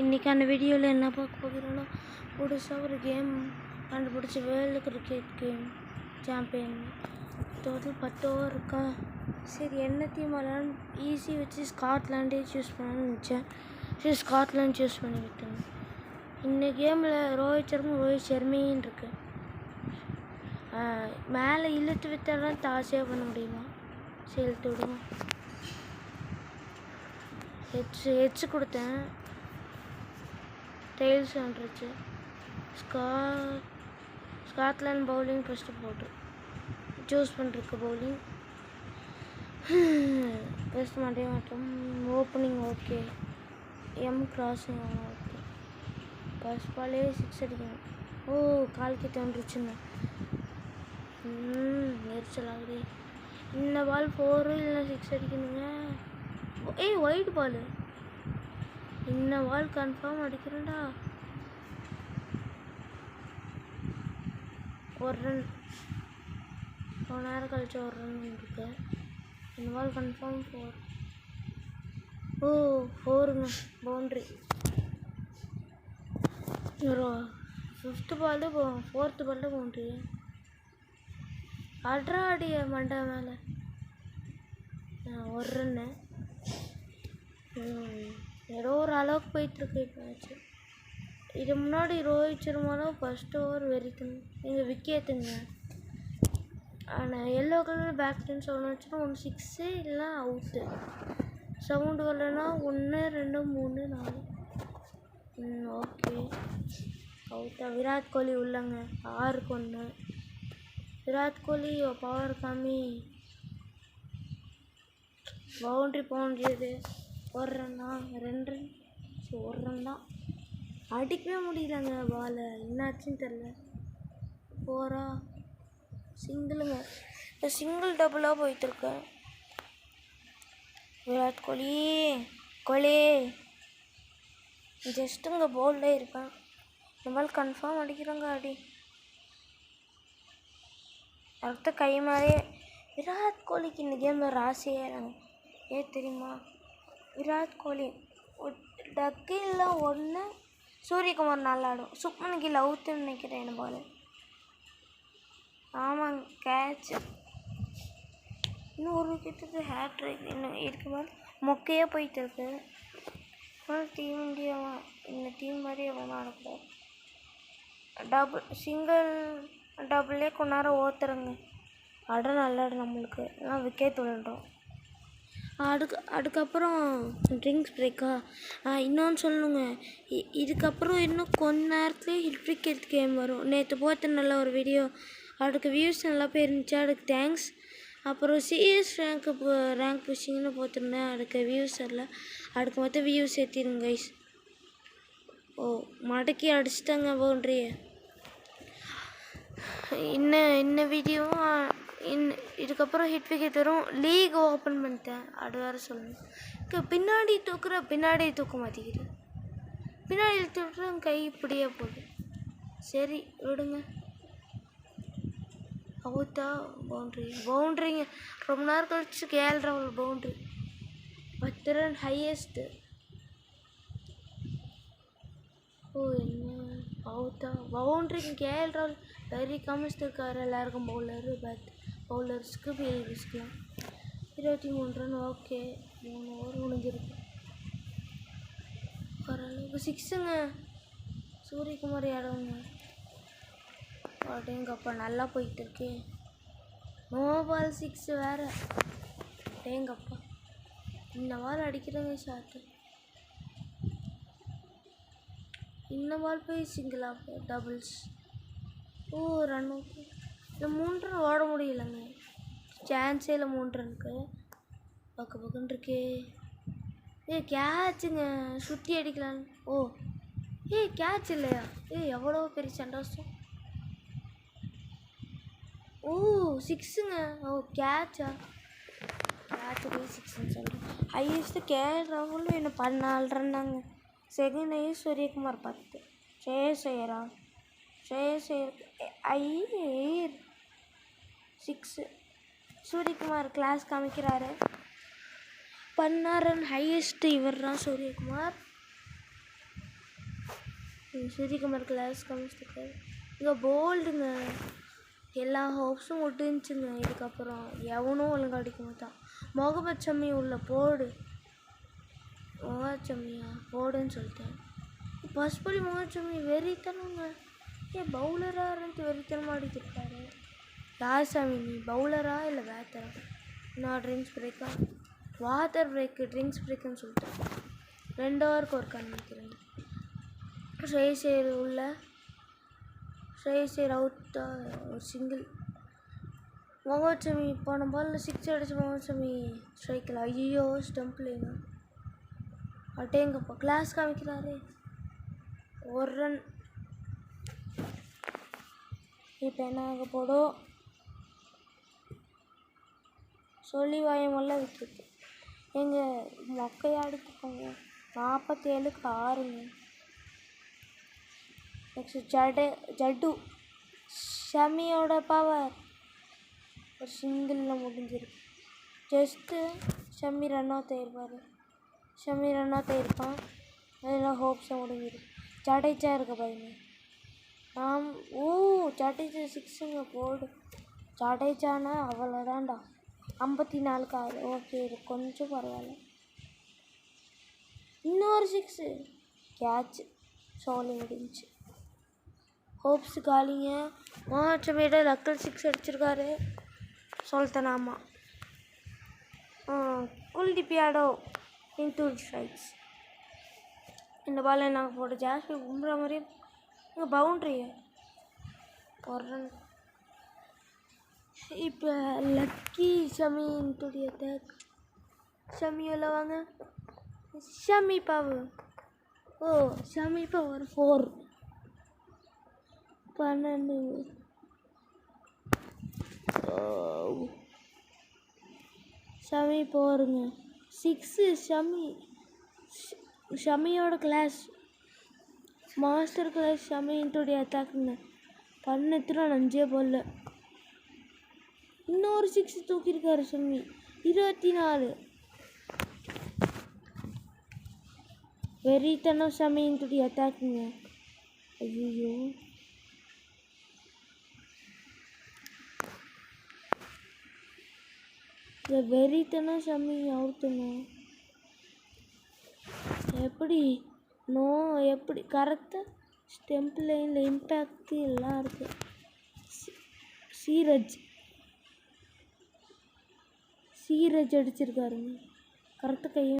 இன்றைக்கான வீடியோவில் என்ன பார்க்க போகிறோன்னா புதுசாக ஒரு கேம் கண்டுபிடிச்சி world cricket game champion total 10 over இருக்கா. சரி என்ன டீம் விளாட்னு ஈஸி வச்சு ஸ்காட்லாண்டே சூஸ் பண்ணணும்னு நினச்சேன். சரி ஸ்காட்லாண்ட் சூஸ் பண்ணிக்கிட்டேன். இந்த கேமில் ரோஹித் சர்மைன்னு இருக்கு. மேலே இழுத்து விட்டாலாம் சேவ் பண்ண முடியுமா? சரி இழுத்து விடுவோம். ஹெட்ஸ் கொடுத்தேன், டெய்ல்ஸ் வந்துருச்சு. ஸ்காட்லாண்ட் பவுலிங் ஃபஸ்ட்டு போட்டு சூஸ் பண்ணிருக்கு. பவுலிங் ஃபஸ்ட் மாட்டோம். Opening okay. Crossing okay. First பாலே 6 அடிக்கணும். கால் கிட்ட வந்துருச்சுங்க. நெரிச்சல் ஆகுது. இந்த பால் 4 இல்லைன்னா 6 அடிக்கணுங்க. White ball. இந்த பால் கன்ஃபார்ம் அடிக்கிறேன்டா. ஒரு ரன், ரொம்ப நேரம் கழிச்சு ஒரு ரன் இருக்கு. இந்த பால் கன்ஃபார்ம் 4. 4ங்க பவுண்ட்ரி. ஒரு 5th பால் 4th பால் பவுண்ட்ரி. அடிய மண்டை மேலே ஒரு ரன்னு. ஏதோ ஒரு அளவுக்கு போயிட்டுருக்கு இப்போ மேட்ச்சு. இது முன்னாடி ரோஹித் சர்மாவும் ஃபஸ்ட் ஓவர் வெறிக்கணும் எங்கள் விக்கெட்டுங்க. ஆனால் எல்லோ கலர் பேட்ஸ்மேன் சவுண்ட் வச்சுன்னா 1 6 இல்லைனா அவுட்டு. சவுண்டு வரலன்னா 1 2 3 4. ஓகே அவுட்டா. விராட் கோலி உள்ளங்க 6க்கு 1. விராட் கோலி பவர் கம்மி. பவுண்ட்ரி இது. ஒரு ரன்னா 2 ரன். ஸோ ஒரு ரன் தான். அடிக்கவே முடியலங்க பாலை. என்னாச்சுன்னு தெரில. 4 சிங்கிளுங்க. இந்த சிங்கிள் டபுளாக போயிட்டுருக்கேன். விராட் கோலி ஜஸ்ட்டுங்க பவுல்லே இருப்பேன். இந்த பால் கன்ஃபார்ம் அடிக்கிறேங்க. அடி அடுத்த கை மாதிரியே. விராட் கோலிக்கு இந்த கேமில் ராசியே இல்லைங்க. தெரியுமா? விராட் கோலி டக்கில் 1, சூரியகுமார் நல்லா ஆடும். சுப்மன் கில் அவுத்துன்னு நினைக்கிறேன். என்ன பால் ஆமாங்க கேட்ச். இன்னும் ஒரு விக்கெட்டுக்கு ஹேட்ரிக் இன்னும் இருக்கு. மாதிரி மொக்கையாக போயிட்டு இருக்கு. டீம் இந்தியாவா இந்த டீம் மாதிரி எவ்வளோ ஆடக்கூடாது. டபுளே கொஞ்ச நேரம் ஓத்துறங்க. நல்லா நம்மளுக்கு எல்லாம் விக்கெட் விழுண்டோம். அதுக்கப்புறம் ட்ரிங்க்ஸ் பிரேக்கா இன்னொன்று சொல்லணுங்க. இதுக்கப்புறம் இன்னும் கொஞ்ச நேரத்துலேயே ஹிட் கிரிக்கெட் கேம் வரும். நேற்று போத்த நல்ல ஒரு வீடியோ, அதுக்கு வியூஸ் நல்லா போயிருந்துச்சு. அதுக்கு தேங்க்ஸ். அப்புறம் சிஎஸ் ரேங்க் புஷிங்னு போட்டிருந்தேன். அதுக்கு வியூஸ் இல்லை. அதுக்கு மொத்தம் வியூஸ் ஏற்றிடுங்க கைஸ். மடக்கி அடிச்சிட்டாங்க பவுண்ட்ரியை. இன்னும் வீடியோவும் இதுக்கப்புறம் ஹிட் விக்கெட் வரும். லீக் ஓப்பன் பண்ணிட்டேன். அது வேறு சொல்லணும். பின்னாடி தூக்க மாட்டேங்குது. பின்னாடி தூக்குற கை இப்படியே போகுது. சரி விடுங்க. அவுத்தா பவுண்ட்ரிங்க. ரொம்ப நேரம் கழிச்சு கேஎல் ராகுல் பவுண்ட்ரி. 10 run highest. என்ன அவுத்தா பவுண்ட்ரிங்க. கேஎல் ராகுல் வெரி காமிச்சிருக்காரு எல்லாருக்கும். பவுலர்ஸ்க்கு ஃபீல்டர்ஸ்க்குலாம் 23 ரன். ஓகே 3 ஓவர் முடிஞ்சிருக்கு. ஓரளவுக்கு 6ங்க. சூரியகுமார் யாதவங்க டேங்கப்பா நல்லா போயிட்டு இருக்கே. நோ பால் 6 வேறு. டேங்கப்பா இந்த பால் அடிக்கிறவங்க ஷார்ட்டு. இந்த பால் போய் சிங்கிளா டபுள்ஸ். Run okay. இல்லை 3 ரன் ஓட முடியலைங்க. சான்ஸே இல்லை 3 ரனுக்கு. பக்கன்னு இருக்கே. கேட்சுங்க. சுற்றி அடிக்கலான்னு. கேட்ச் இல்லையா? எவ்வளோ பெரிய சந்தோஷம். 6ங்க. கேட்சா? கேட்ச் போய் 6ன்னு சொல்கிறேன். ஹையஸ்ட்டு கேஎல் ராகுல் என்ன 14 ரன் தாங்க. Second highest Suryakumar 10. Shreyas Iyer 6. Suryakumar class காமிக்கிறாரு. 16 ரன் ஹையஸ்ட்டு இவர் தான் சூரியகுமார். ஸ்ரீகுமார் கிளாஸ் காமிச்சிருக்காரு. இங்கே போல்டுங்க, எல்லா ஹோப்ஸும் விட்டுருந்துச்சுங்க. இதுக்கப்புறம் எவனும் ஒழுங்காக அடிக்க மாட்டான். முகமது ஷமி உள்ள போடு. முகமது ஷமியா போடுன்னு சொல்லிட்டேன். பஸ்படி முகமது ஷமி வெறித்தனங்க. ஏன் பவுலராக இருந்து வெறித்தனமாக அடிக்கிருக்காரு. யார் சாமி நீ, பவுலரா இல்லை பேட்டரா? நான் ட்ரிங்க்ஸ் பிரேக்கா, வாட்டர் பிரேக்கு, ட்ரிங்க்ஸ் பிரேக்குன்னு சொல்லிட்டேன். 2 ஓவருக்கு ஒரு நினைக்கிறேன். ஸ்ரேயர் உள்ள, ஸ்ரேயர் அவுட்டா, ஒரு சிங்கிள். முகமது ஷமி போன பாலில் 6 அடிச்சு முகமது ஷமி ஸ்ட்ரைக்கில். ஐயோ ஸ்டம்பில்லைங்க. அட்டேங்கப்பா கிளாஸ் காமிக்கிறாரு. ஒரு ரன். இப்போ என்ன ஆக போடும் சொல்லி வாயமெல்லாம் விட்டுருக்கு. எங்கள் மொக்கையாடிக்குங்க. 47க்கு 6ங்க. நெக்ஸ்ட் ஜட்டு. ஷமியோட பவர் ஒரு சிங்கிளில் முடிஞ்சிருக்கு. ஜஸ்ட்டு ஷமி ரன் அவுட் ஆயிருப்பார். ஷமி ரன் அவுட் ஆயிருப்பான். அதெல்லாம் ஹோப்ஸாக முடிஞ்சிருக்கு. ஜடேஜா இருக்க பாருங்க. ஜடேஜா 6ங்க போடு. ஜடேஜானா அவ்வளோதான்டா. 54க்கு 6. ஓகே, இது கொஞ்சம் பரவாயில்ல. இன்னொரு 6 கேட்ச். சோலி முடிஞ்சு. ஹோப்ஸ் காலிங்க. மாற்றமேட லக்கல் 6 அடிச்சிருக்காரு. சொல்லிட்டேனாமா. Kuldeep Yadav into strikes. இந்த பால் நாங்கள் போட்டு ஜாஸ்தி கும்புற மாதிரி இங்கே பவுண்ட்ரி. ஒரு ரன். இப்போ lucky Shami into the attack. Shami உள்ள வாங்க. ஷமி பவர். ஷமி பவர் 4. 12. ஷமி போருங்க. 6 ஷமியோட class. Master class Shami into the அட்டாக்குங்க. 13 5 பால்ல இன்னொரு 6 தூக்கியிருக்காரு ஷமி. 24. வெறித்தனம் ஷமி இன்டூ தி அட்டாக்குங்க. ஐயோ வெறித்தனம் ஷமி அவுட்டுங்க. எப்படி எப்படி கரெக்டாக ஸ்டெம்ப் லைனில் இம்பேக்ட் எல்லாம் இருக்குது. சீரஜ் அடிச்சிருக்காருங்க. கரெக்டாக கையை